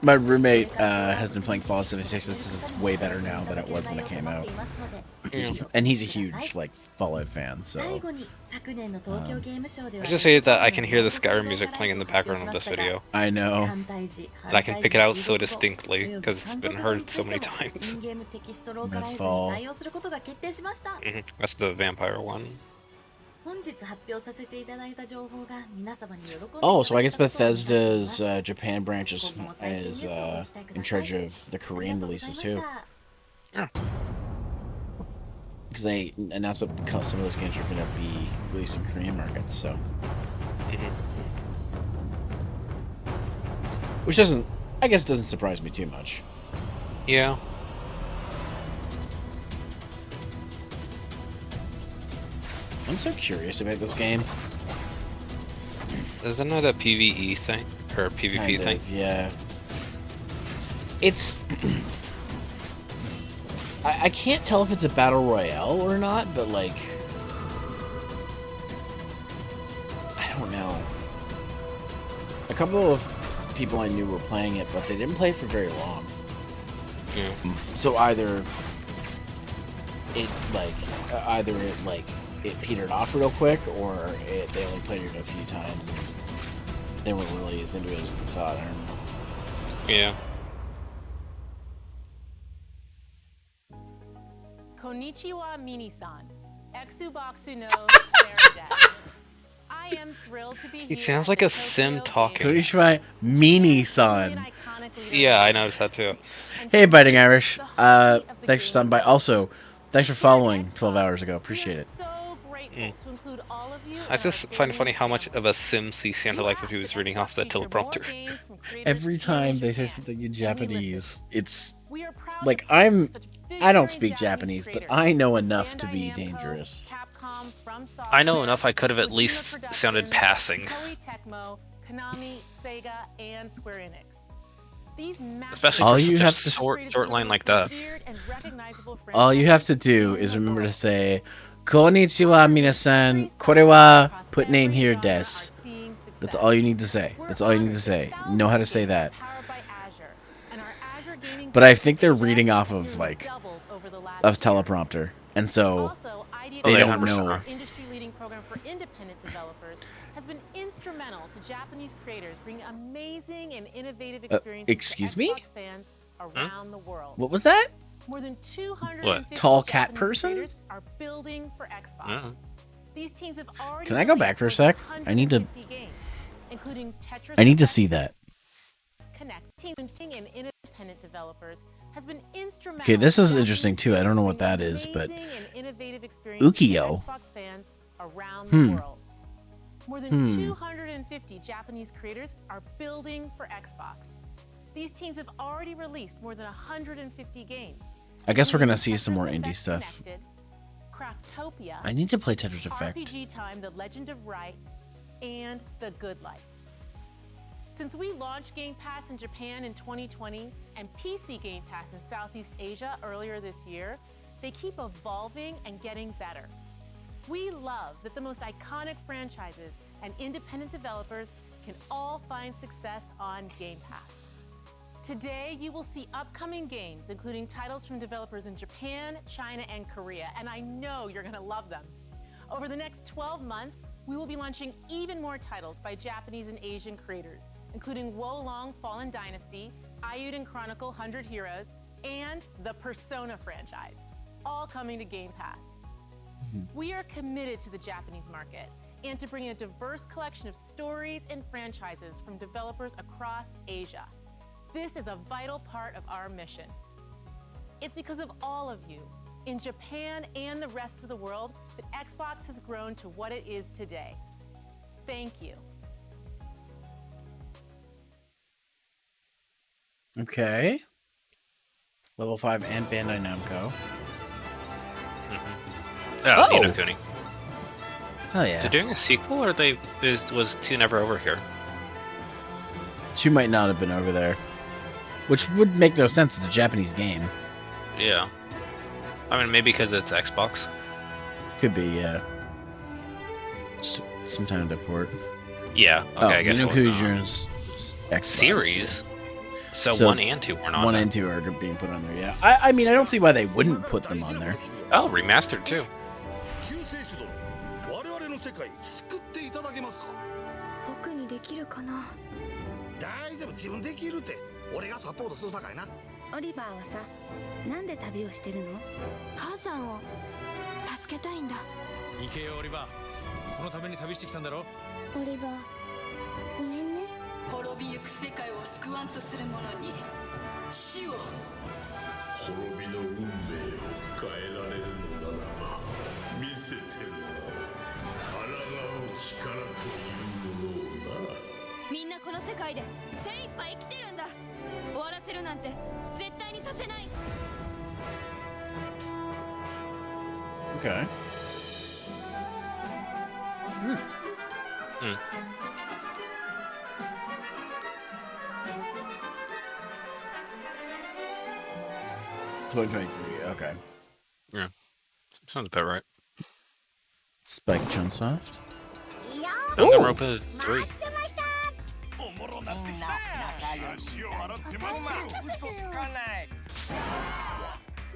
[SPEAKER 1] My roommate has been playing Fallout 76. This is way better now than it was when it came out. And he's a huge like Fallout fan, so
[SPEAKER 2] I just hate that I can hear the Skyrim music playing in the background of this video.
[SPEAKER 1] I know.
[SPEAKER 2] And I can pick it out so distinctly because it's been heard so many times. That's the vampire one.
[SPEAKER 1] Oh, so I guess Bethesda's Japan branch is in charge of the Korean releases too.
[SPEAKER 2] Yeah.
[SPEAKER 1] Because they announced that some of those games are going to be released in Korean markets, so. Which doesn't, I guess, doesn't surprise me too much.
[SPEAKER 2] Yeah.
[SPEAKER 1] I'm so curious about this game.
[SPEAKER 2] Isn't it a PvE thing? Or a PvP
[SPEAKER 1] Kind of,
[SPEAKER 2] thing?
[SPEAKER 1] Yeah. It's... I can't tell if it's a battle royale or not, but like... I don't know. A couple of people I knew were playing it, but they didn't play it for very long.
[SPEAKER 2] Yeah.
[SPEAKER 1] So either it petered off real quick, or they only played it a few times and they weren't really as into it as they thought. I don't know.
[SPEAKER 2] Yeah.
[SPEAKER 5] Konnichiwa, Mini-san. Exuboxu no Sarah Death. I am thrilled to be here.
[SPEAKER 2] He sounds like a sim talking.
[SPEAKER 1] Konnichiwa, Mini-san.
[SPEAKER 2] Yeah, I noticed that too.
[SPEAKER 1] Hey, Biting Irish. Thanks for stopping by. Also, thanks for following 12 hours ago. Appreciate it.
[SPEAKER 2] I just find it funny how much of a sim he sounded like if he was reading off the teleprompter.
[SPEAKER 1] Every time they say something in Japanese, it's like I don't speak Japanese, but I know enough to be dangerous.
[SPEAKER 2] I know enough I could have at least sounded passing. Especially for such a short line like that.
[SPEAKER 1] All you have to do is remember to say, Konnichiwa, minasan. Kore wa put name here desu. That's all you need to say. That's all you need to say. You know how to say that. But I think they're reading off of teleprompter, and so they don't know.
[SPEAKER 5] Our industry-leading program for independent developers has been instrumental to Japanese creators bringing amazing and innovative experiences
[SPEAKER 1] excuse
[SPEAKER 5] to
[SPEAKER 1] me?
[SPEAKER 5] Xbox fans around the world.
[SPEAKER 1] What was that?
[SPEAKER 5] More than 250
[SPEAKER 1] Tall cat
[SPEAKER 5] Japanese
[SPEAKER 1] person?
[SPEAKER 5] creators are building for Xbox. These teams have already
[SPEAKER 1] Can I go back for a sec? I need to.
[SPEAKER 5] games, including Tetris
[SPEAKER 1] I need to see that.
[SPEAKER 5] Connecting and independent developers has been instrumental.
[SPEAKER 1] Okay, this is interesting too. I don't know what that is, but Ukiyo.
[SPEAKER 5] Xbox fans around the world. More than 250 Japanese creators are building for Xbox. These teams have already released more than 150 games.
[SPEAKER 1] I guess we're gonna see some more indie stuff.
[SPEAKER 5] Craftopia,
[SPEAKER 1] I need to play Tetris Effect.
[SPEAKER 5] RPG Time: The Legend of Wright, and The Good Life. Since we launched Game Pass in Japan in 2020 and PC Game Pass in Southeast Asia earlier this year, they keep evolving and getting better. We love that the most iconic franchises and independent developers can all find success on Game Pass. Today, you will see upcoming games, including titles from developers in Japan, China, and Korea, and I know you're gonna love them. Over the next 12 months, we will be launching even more titles by Japanese and Asian creators, including Wolong Fallen Dynasty, Ayuden Chronicle 100 Heroes, and the Persona franchise, all coming to Game Pass. We are committed to the Japanese market and to bring a diverse collection of stories and franchises from developers across Asia. This is a vital part of our mission. It's because of all of you in Japan and the rest of the world that Xbox has grown to what it is today. Thank you.
[SPEAKER 1] Okay. Level 5 and Bandai Namco.
[SPEAKER 2] Oh, Ni no Kuni.
[SPEAKER 1] Hell yeah.
[SPEAKER 2] They're doing a sequel, or was 2 never over here?
[SPEAKER 1] 2 might not have been over there. Which would make no sense. It's a Japanese game.
[SPEAKER 2] Yeah. I mean, maybe because it's Xbox.
[SPEAKER 1] Could be, yeah. Some time to port.
[SPEAKER 2] Yeah, okay, I guess.
[SPEAKER 1] Ni no Kuni's Xbox
[SPEAKER 2] series. So 1 and 2 were not.
[SPEAKER 1] 1 and 2 are being put on there, yeah. I mean, I don't see why they wouldn't put them on there.
[SPEAKER 2] Oh, remastered too.
[SPEAKER 16] 僕にできるかな。大丈夫、自分できるって。俺がサポートするさかいな。オリバーはさ、なんで旅をしてるの？母さんを助けたいんだ。
[SPEAKER 7] 行けよオリバー。このために旅してきたんだろ。
[SPEAKER 16] オリバー、ごめんね。
[SPEAKER 17] 滅びゆく世界を救わんとする者に死を。
[SPEAKER 18] 滅びの運命を変えられるのならば見せてもらおう。抗う力というものをな。
[SPEAKER 17] みんなこの世界で精一杯生きてるんだ。終わらせるなんて絶対にさせない。
[SPEAKER 1] Okay. Okay.
[SPEAKER 2] Yeah. Sounds about right.
[SPEAKER 1] Spike Chunsoft.
[SPEAKER 2] Danganronpa 3.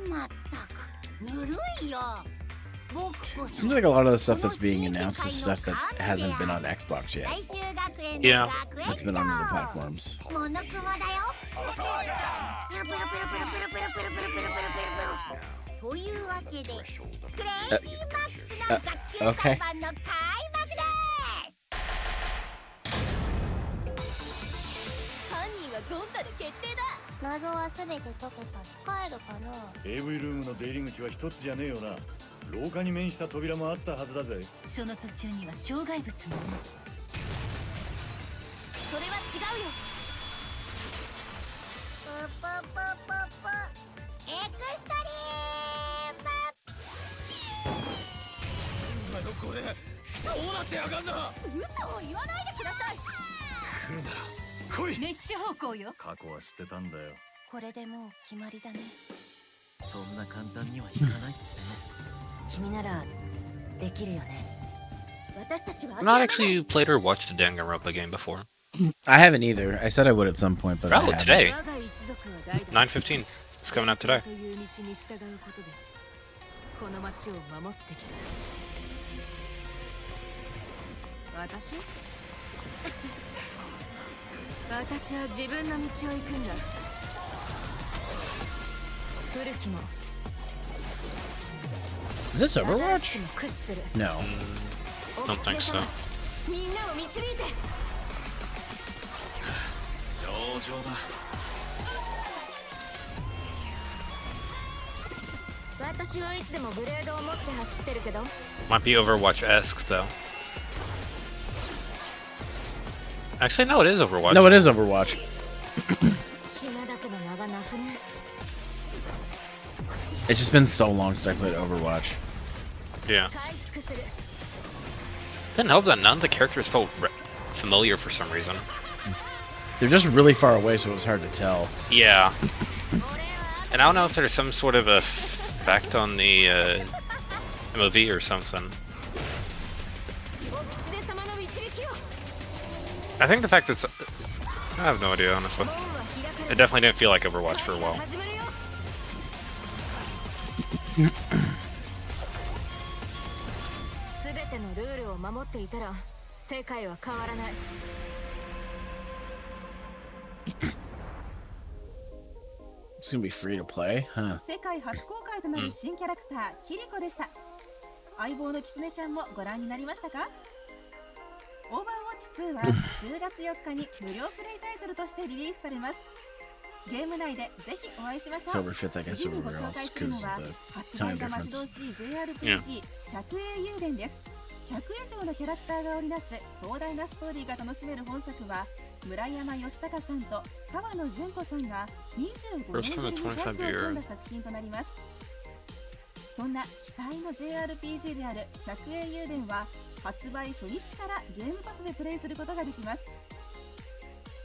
[SPEAKER 3] まったくぬるいよ。
[SPEAKER 1] Seems like a lot of the stuff that's being announced is stuff that hasn't been on Xbox yet.
[SPEAKER 2] Yeah.
[SPEAKER 1] It's been on other platforms. Okay.
[SPEAKER 3] 謎はすべて解けたし帰るかな。
[SPEAKER 19] AV ルームの出入り口は一つじゃねえよな。廊下に面した扉もあったはずだぜ。
[SPEAKER 17] その途中には障害物も。それは違うよ。
[SPEAKER 3] プププププエクストリーム。
[SPEAKER 7] 今のこれどうなってやがんな。
[SPEAKER 17] 嘘を言わないでください。
[SPEAKER 7] 来るなら来い。
[SPEAKER 17] 熱射方向よ。
[SPEAKER 19] 過去は知ってたんだよ。
[SPEAKER 17] これでもう決まりだね。
[SPEAKER 6] そんな簡単にはいかないっすね。
[SPEAKER 17] 君ならできるよね。私たちは
[SPEAKER 2] I've not actually played or watched a Danganronpa game before.
[SPEAKER 1] I haven't either. I said I would at some point, but I haven't.
[SPEAKER 2] Today. 9:15. It's coming out today.
[SPEAKER 17] この街を守ってきた。私？私は自分の道を行くんだ。古きも。
[SPEAKER 1] Is this Overwatch? No.
[SPEAKER 2] Don't think so.
[SPEAKER 17] みんなを導いて。
[SPEAKER 7] 上々だ。
[SPEAKER 17] 私はいつでもブレードを持って走ってるけど。
[SPEAKER 2] Might be Overwatch-esque though. Actually, no, it is Overwatch.
[SPEAKER 1] No, it is Overwatch. It's just been so long since I played Overwatch.
[SPEAKER 2] Yeah. Didn't help that none of the characters felt familiar for some reason.
[SPEAKER 1] They're just really far away, so it was hard to tell.
[SPEAKER 2] Yeah. And I don't know if there's some sort of effect on the MOV or something. I think the fact that I have no idea, honestly. It definitely didn't feel like Overwatch for a while.
[SPEAKER 17] 全てのルールを守っていたら世界は変わらない。
[SPEAKER 1] It's gonna be free to play, huh?
[SPEAKER 5] 世界初公開となる新キャラクター、キリコでした。相棒のキツネちゃんもご覧になりましたか？オーバーウォッチ2は10月4日に無料プレイタイトルとしてリリースされます。ゲーム内でぜひお会いしましょう。
[SPEAKER 1] October 5th, I guess
[SPEAKER 5] 次にご
[SPEAKER 1] everywhere
[SPEAKER 5] 紹
[SPEAKER 1] else
[SPEAKER 5] 介するの
[SPEAKER 1] because
[SPEAKER 5] は
[SPEAKER 1] the
[SPEAKER 5] 発
[SPEAKER 1] time
[SPEAKER 5] 売が待ち遠しい JRPG 百栄雄伝です。100以上のキャラクターが織りなす壮大なストーリーが楽しめる本作は村山義孝さんと川野純子さんが25年ぶりにタッグを組んだ作品となります。そんな期待の JRPG である百英雄伝は発売初日からゲームパスでプレイすることができます。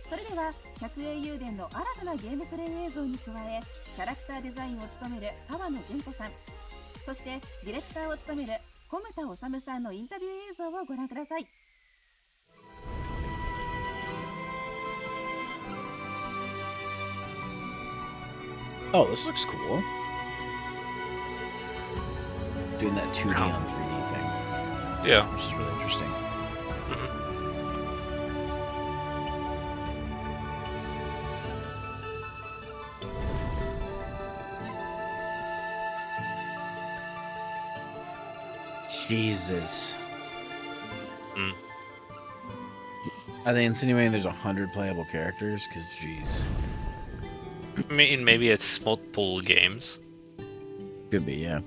[SPEAKER 5] それでは百英雄伝の新たなゲームプレイ映像に加え、キャラクターデザインを務める川野純子さん、そしてディレクターを務める小牟田治さんのインタビュー映像をご覧ください。
[SPEAKER 1] Oh, this looks cool. Doing that 2D on 3D thing.
[SPEAKER 2] Yeah.
[SPEAKER 1] Which is really interesting. Jesus. Are they insinuating there's 100 playable characters? Because, jeez.
[SPEAKER 2] I mean, maybe it's multiple games.
[SPEAKER 1] Could be, yeah.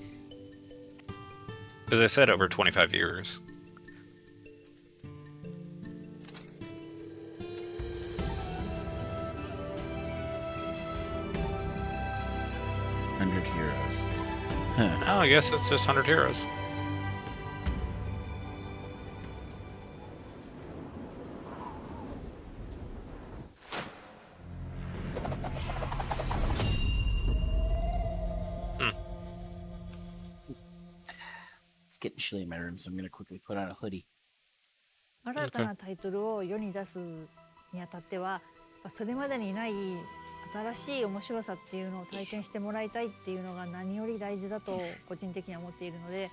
[SPEAKER 2] As I said, over 25 years.
[SPEAKER 1] Heroes. Huh.
[SPEAKER 2] Oh, I guess it's just 100 heroes.
[SPEAKER 1] It's getting chilly in my room, so I'm going to quickly put on a hoodie.
[SPEAKER 20] 新たなタイトルを世に出すにあたっては、それまでにない新しい面白さっていうのを体験してもらいたいっていうのが何より大事だと個人的には思っているので、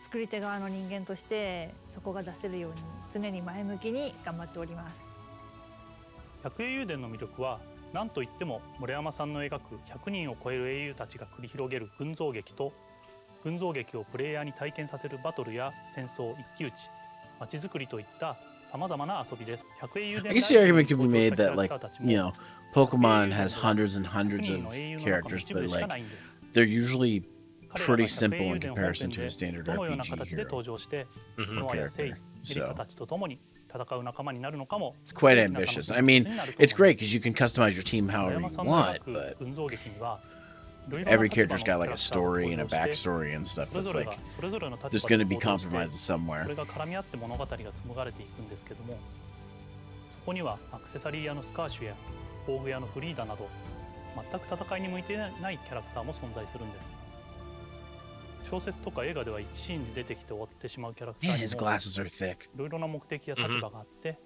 [SPEAKER 20] 作り手側の人間としてそこが出せるように常に前向きに頑張っております。
[SPEAKER 21] 百英雄伝の魅力は何といっても森山さんの描く100人を超える英雄たちが繰り広げる群像劇と、群像劇をプレイヤーに体験させるバトルや戦争、一騎打ち、街づくりといった様々な遊びです。百英雄伝
[SPEAKER 1] I guess the argument could be made that, like, you know, Pokemon has hundreds and hundreds of characters, but like they're usually pretty simple in comparison to a standard RPG hero character. So it's quite ambitious. I mean, it's great because you can customize your team however you want, but every character's got like a story and a backstory and stuff. It's like there's going to be compromises somewhere.
[SPEAKER 21] ここにはアクセサリー屋のスカーシュや工具屋のフリーダなど全く戦いに向いてないキャラクターも存在するんです。小説とか映画では1シーンで出てきて終わってしまうキャラクターにもいろいろな目的や立場があって、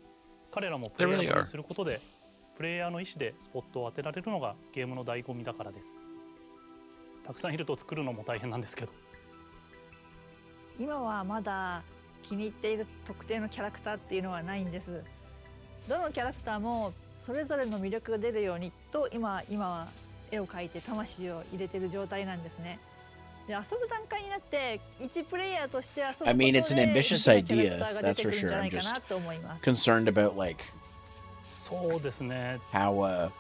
[SPEAKER 21] 彼らもプレイヤーをすることでプレイヤーの意思でスポットを当てられるのがゲームの醍醐味だからです。たくさんいると作るのも大変なんですけど、
[SPEAKER 20] 今はまだ気に入っている特定のキャラクターっていうのはないんです。どのキャラクターもそれぞれの魅力が出るようにと今は絵を描いて魂を入れている状態なんですね。で、遊ぶ段階になって一プレイヤーとして遊ぶことで
[SPEAKER 1] I mean, it's an ambitious idea, that's for sure. I'm just concerned about like
[SPEAKER 21] そうですね。
[SPEAKER 1] how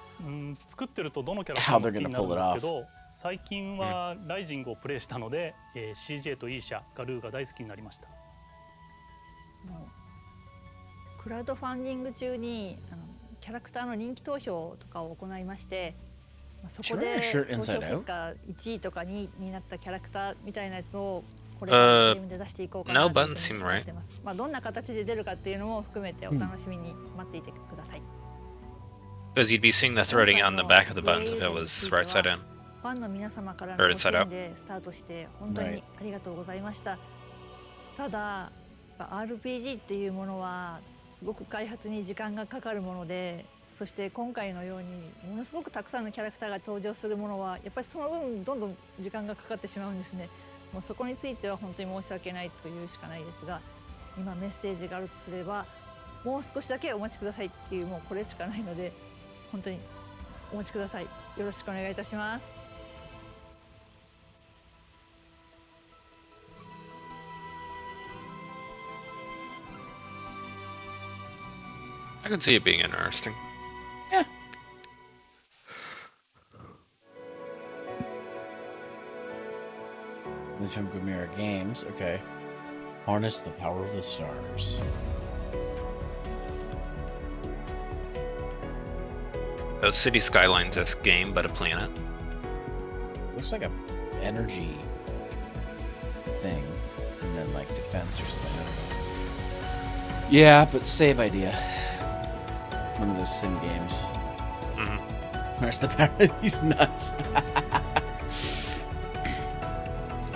[SPEAKER 21] 作ってるとどのキャラクターも好きになるんですけど、最近はライジングをプレイしたので、CJ とイーシャ、ガルーが大好きになりました。
[SPEAKER 20] クラウドファンディング中にキャラクターの人気投票とかを行いまして、そこで投票結果1位とか2位になったキャラクターみたいなやつをこれからゲームで出していこうかなと思ってます。どんな形で出るかっていうのも含めてお楽しみに待っていてください。
[SPEAKER 2] Because you'd be seeing the threading on the back of the buttons if it was right side in.
[SPEAKER 20] ファンの皆様からのご支援でスタートして本当にありがとうございました。ただ RPG っていうものはすごく開発に時間がかかるもので、そして今回のようにものすごくたくさんのキャラクターが登場するものはやっぱりその分どんどん時間がかかってしまうんですね。もうそこについては本当に申し訳ないというしかないですが、今メッセージがあるとすればもう少しだけお待ちくださいっていう、もうこれしかないので本当にお待ちください。よろしくお願いいたします。
[SPEAKER 2] I can see it being interesting.
[SPEAKER 1] Yeah. The Chunko Mirror Games, okay. Harness the power of the stars.
[SPEAKER 2] A City Skylines-esque game, but a planet.
[SPEAKER 1] Looks like a energy thing, and then like defense or something. Yeah, but same idea. One of those sim games. Where's the parrot? He's nuts.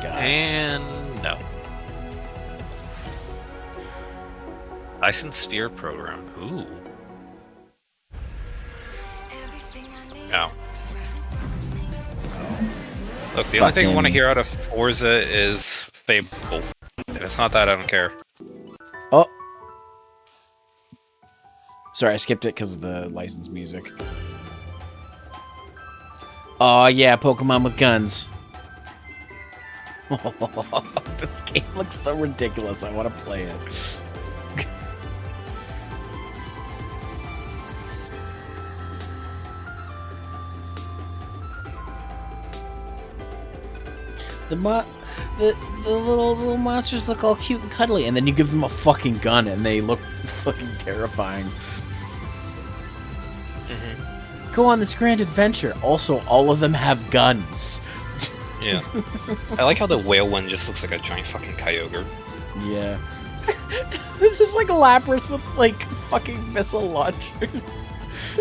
[SPEAKER 2] And no. Licensed Sphere program. Ooh. No. Look, the only thing I want to hear out of Forza is Fable. If it's not that, I don't care.
[SPEAKER 1] Oh. Sorry, I skipped it because of the licensed music. Oh yeah, Pokemon with guns. This game looks so ridiculous. I want to play it. The little monsters look all cute and cuddly, and then you give them a fucking gun, and they look fucking terrifying. Go on this grand adventure. Also, all of them have guns.
[SPEAKER 2] Yeah. I like how the whale one just looks like a giant fucking Kyogre.
[SPEAKER 1] Yeah. This is like Lapras with like fucking missile launcher.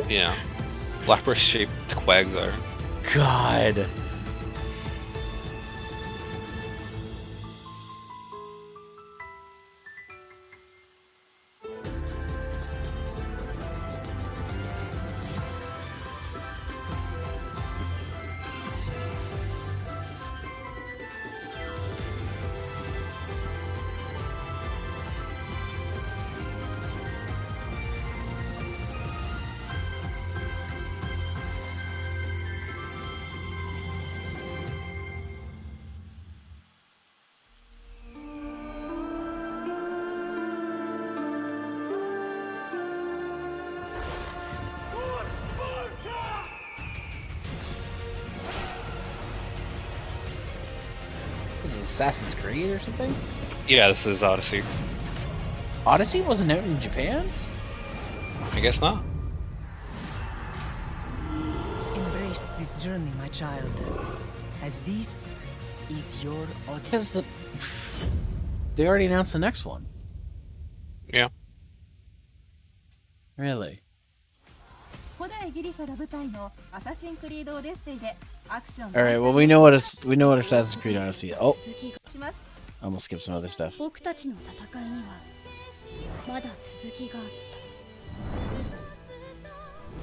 [SPEAKER 2] Yeah. Lapras shaped Quagsire.
[SPEAKER 1] God. This is Assassin's Creed or something?
[SPEAKER 2] Yeah, this is Odyssey.
[SPEAKER 1] Odyssey wasn't out in Japan?
[SPEAKER 2] I guess not.
[SPEAKER 8] Embrace this journey, my child, as this is your
[SPEAKER 1] Because they already announced the next one.
[SPEAKER 2] Yeah.
[SPEAKER 1] Really?
[SPEAKER 5] 古代ギリシャが舞台のアサシンクリードオデッセイでアクション
[SPEAKER 1] All right. Well, we know what Assassin's Creed Odyssey. Oh,
[SPEAKER 5] します
[SPEAKER 1] I almost skipped some other stuff.
[SPEAKER 17] 僕たちの戦いにはまだ続きがあっ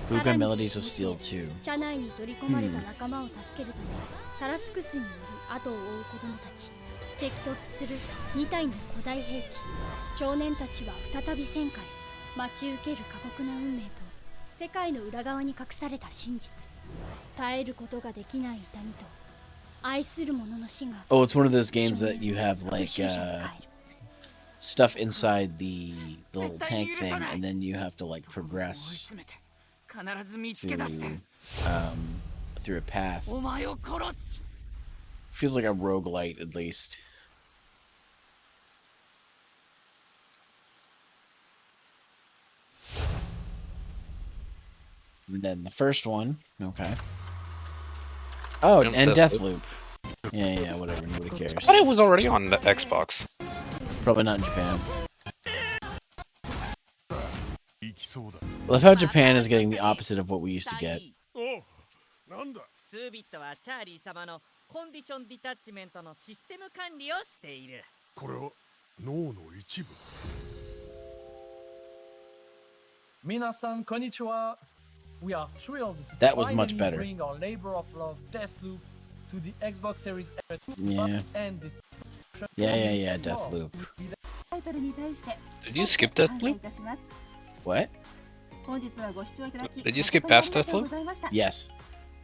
[SPEAKER 17] た
[SPEAKER 1] Fuga Melodies of Steel 2.
[SPEAKER 17] 車内に取り込まれた仲間を助けるため、タラスクスによる後を追う子供たち、激突する2体の古代兵器、少年たちは再び戦火へ待ち受ける過酷な運命と世界の裏側に隠された真実、耐えることができない痛みと愛する者の死が
[SPEAKER 1] Oh, it's one of those games that you have like stuff inside the little tank thing, and then you have to like progress through a path. Feels like a roguelite at least. And then the first one, okay. Oh, and Deathloop. Yeah, whatever. Nobody cares.
[SPEAKER 2] I thought it was already on the Xbox.
[SPEAKER 1] Probably not in Japan. I love how Japan is getting the opposite of what we used to get.
[SPEAKER 22] スービットはチャーリー様のコンディションディタッチメントのシステム管理をしている。
[SPEAKER 18] これは脳の一部。
[SPEAKER 23] 皆さんこんにちは。We are thrilled to
[SPEAKER 1] That was
[SPEAKER 23] finally
[SPEAKER 1] much better.
[SPEAKER 23] bring our labor of love, Deathloop, to the Xbox Series X
[SPEAKER 1] Yeah.
[SPEAKER 23] and this.
[SPEAKER 1] Yeah, Deathloop.
[SPEAKER 5] タイトルに対して
[SPEAKER 2] Did you skip Deathloop?
[SPEAKER 5] いたします
[SPEAKER 1] What?
[SPEAKER 5] 本日はご視聴いただき
[SPEAKER 2] Did you skip past
[SPEAKER 5] ありがとう
[SPEAKER 2] Deathloop?
[SPEAKER 5] ございました
[SPEAKER 1] Yes.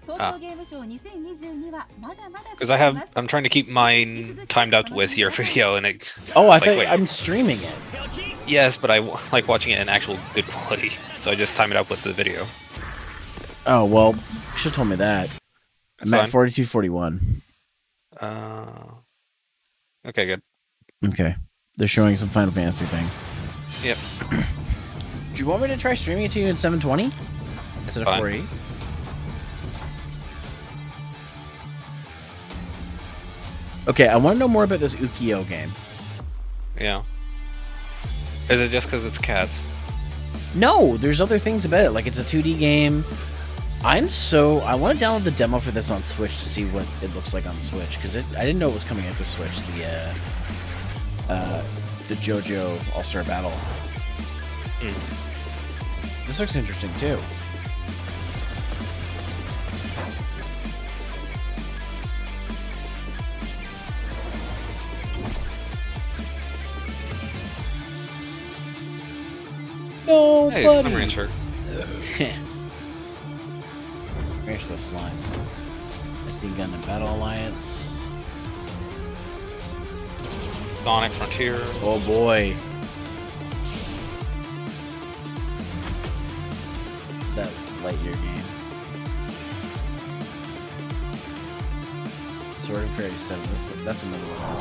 [SPEAKER 5] 東京ゲームショウ2022はまだまだ
[SPEAKER 2] Because I'm trying to keep mine timed out with your video, and it.
[SPEAKER 1] Oh, I
[SPEAKER 2] like,
[SPEAKER 1] thought
[SPEAKER 2] wait.
[SPEAKER 1] I'm streaming it.
[SPEAKER 2] Yes, but I like watching it in actual good quality, so I just time it up with the video.
[SPEAKER 1] Oh well, you should have told me that.
[SPEAKER 2] That's
[SPEAKER 1] I'm at
[SPEAKER 2] fine.
[SPEAKER 1] 4241.
[SPEAKER 2] Okay, good.
[SPEAKER 1] Okay, they're showing some Final Fantasy thing.
[SPEAKER 2] Yep.
[SPEAKER 1] Do you want me to try streaming it to you in 720 instead of
[SPEAKER 2] Fine.
[SPEAKER 1] 480? Okay, I want to know more about this Ukiyo game.
[SPEAKER 2] Yeah. Is it just because it's cats?
[SPEAKER 1] No, there's other things about it. Like, it's a 2D game. I want to download the demo for this on Switch to see what it looks like on Switch, because I didn't know it was coming out to Switch. The JoJo All-Star Battle. This looks interesting too. No,
[SPEAKER 2] hey,
[SPEAKER 1] buddy.
[SPEAKER 2] Slime Rancher.
[SPEAKER 1] Ranch those slimes. Machine Gun and Battle Alliance.
[SPEAKER 2] Sonic Frontier.
[SPEAKER 1] Oh boy. That Lightyear game. Sword and Fairy 7. That's another one of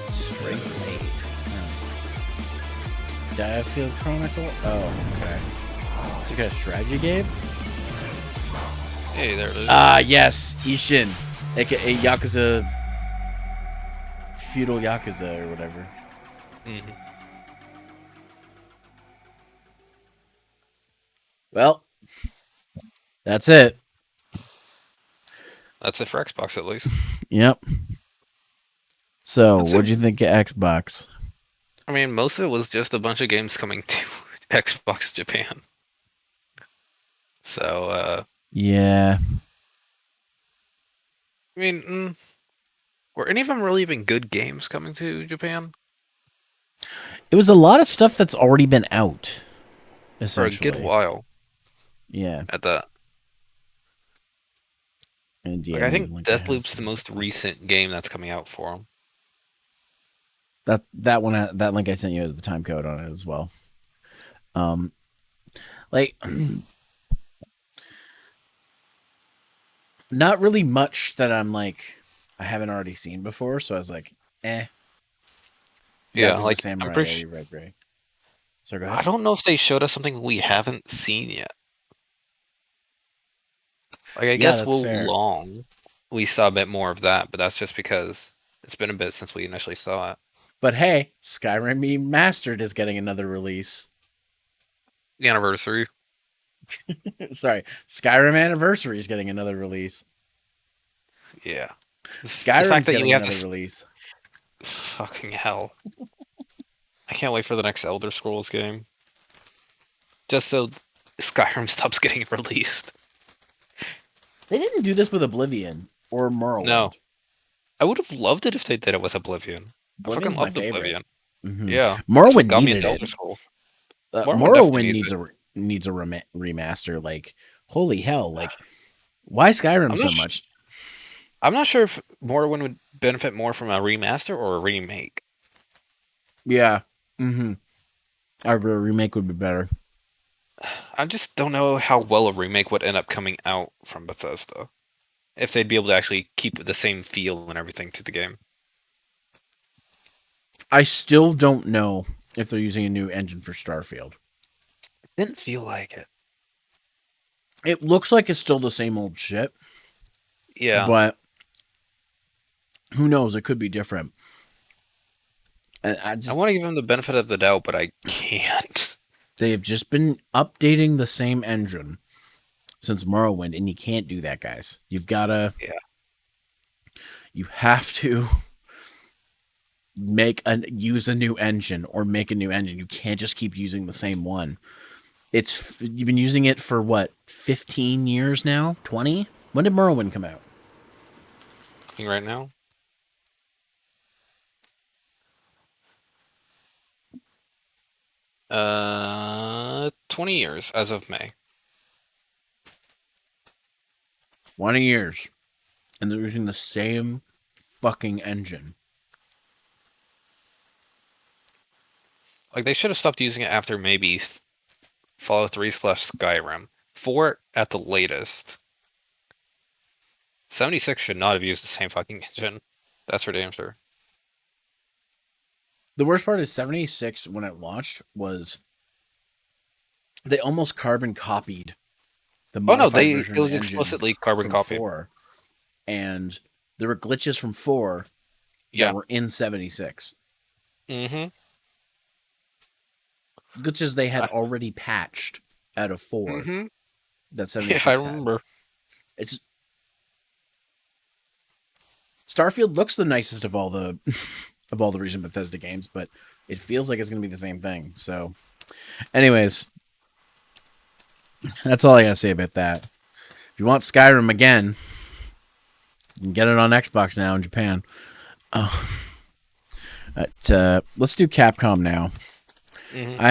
[SPEAKER 1] those. Straight Blade. Diafield Chronicle? Oh, okay. It's like a strategy game?
[SPEAKER 2] Hey, there it is.
[SPEAKER 1] Yes. Ishin. AKA Yakuza. Feudal Yakuza or whatever. Well, that's it.
[SPEAKER 2] That's it for Xbox, at least.
[SPEAKER 1] Yep. So, what'd you think of Xbox?
[SPEAKER 2] I mean, most of it was just a bunch of games coming to Xbox Japan. So,
[SPEAKER 1] yeah.
[SPEAKER 2] I mean, were any of them really even good games coming to Japan?
[SPEAKER 1] It was a lot of stuff that's already been out.
[SPEAKER 2] For a good while.
[SPEAKER 1] Yeah.
[SPEAKER 2] At that.
[SPEAKER 1] And
[SPEAKER 2] I think Deathloop's the most recent game that's coming out for them.
[SPEAKER 1] That one, that link I sent you has the time code on it as well. Like, not really much that I'm like I haven't already seen before, so I was like, eh.
[SPEAKER 2] Yeah, like
[SPEAKER 1] Samurai,
[SPEAKER 2] I'm pretty
[SPEAKER 1] Red Ray. So go ahead.
[SPEAKER 2] I don't know if they showed us something we haven't seen yet. Like I guess Long, we saw a bit more of that, but that's just because it's been a bit since we initially saw it.
[SPEAKER 1] But hey, Skyrim Remastered is getting another release.
[SPEAKER 2] The anniversary.
[SPEAKER 1] Sorry, Skyrim Anniversary is getting another release.
[SPEAKER 2] Yeah.
[SPEAKER 1] Skyrim's getting another release.
[SPEAKER 2] Fucking hell. I can't wait for the next Elder Scrolls game. Just so Skyrim stops getting released.
[SPEAKER 1] They didn't do this with Oblivion or Morrowind.
[SPEAKER 2] No. I would have loved it if they did it with Oblivion. I fucking loved Oblivion. Yeah.
[SPEAKER 1] Morrowind needed it.
[SPEAKER 2] Morrowind
[SPEAKER 1] needs a remaster. Like, holy hell! Like, why Skyrim so much?
[SPEAKER 2] I'm not sure if Morrowind would benefit more from a remaster or a remake.
[SPEAKER 1] Yeah. A remake would be better.
[SPEAKER 2] I just don't know how well a remake would end up coming out from Bethesda. If they'd be able to actually keep the same feel and everything to the game.
[SPEAKER 1] I still don't know if they're using a new engine for Starfield.
[SPEAKER 2] Didn't feel like it.
[SPEAKER 1] It looks like it's still the same old shit.
[SPEAKER 2] Yeah.
[SPEAKER 1] But who knows? It could be different. And I
[SPEAKER 2] want to give them the benefit of the doubt, but I can't.
[SPEAKER 1] They have just been updating the same engine since Morrowind, and you can't do that, guys. You've got to...
[SPEAKER 2] Yeah.
[SPEAKER 1] You have to use a new engine or make a new engine. You can't just keep using the same one. You've been using it for what, 15 years now? 20? When did Morrowind come out?
[SPEAKER 2] Right now? Uh, 20 years as of May.
[SPEAKER 1] 20 years. And they're using the same fucking engine.
[SPEAKER 2] Like, they should have stopped using it after maybe Fallout 3/Skyrim. 4 at the latest. 76 should not have used the same fucking engine. That's for damn sure.
[SPEAKER 1] The worst part is 76, when it launched, was they almost carbon copied the modified version
[SPEAKER 2] it was explicitly carbon copied.
[SPEAKER 1] 4. And There were glitches from 4 that were in 76.
[SPEAKER 2] Mm-hmm.
[SPEAKER 1] Glitches they had already patched out of 4.
[SPEAKER 2] Mm-hmm.
[SPEAKER 1] That 76
[SPEAKER 2] I remember.
[SPEAKER 1] It's Starfield looks the nicest of all the recent Bethesda games, but it feels like it's going to be the same thing. So, anyways, that's all I got to say about that. If you want Skyrim again, you can get it on Xbox now in Japan. Let's do Capcom now.
[SPEAKER 2] Mm-hmm.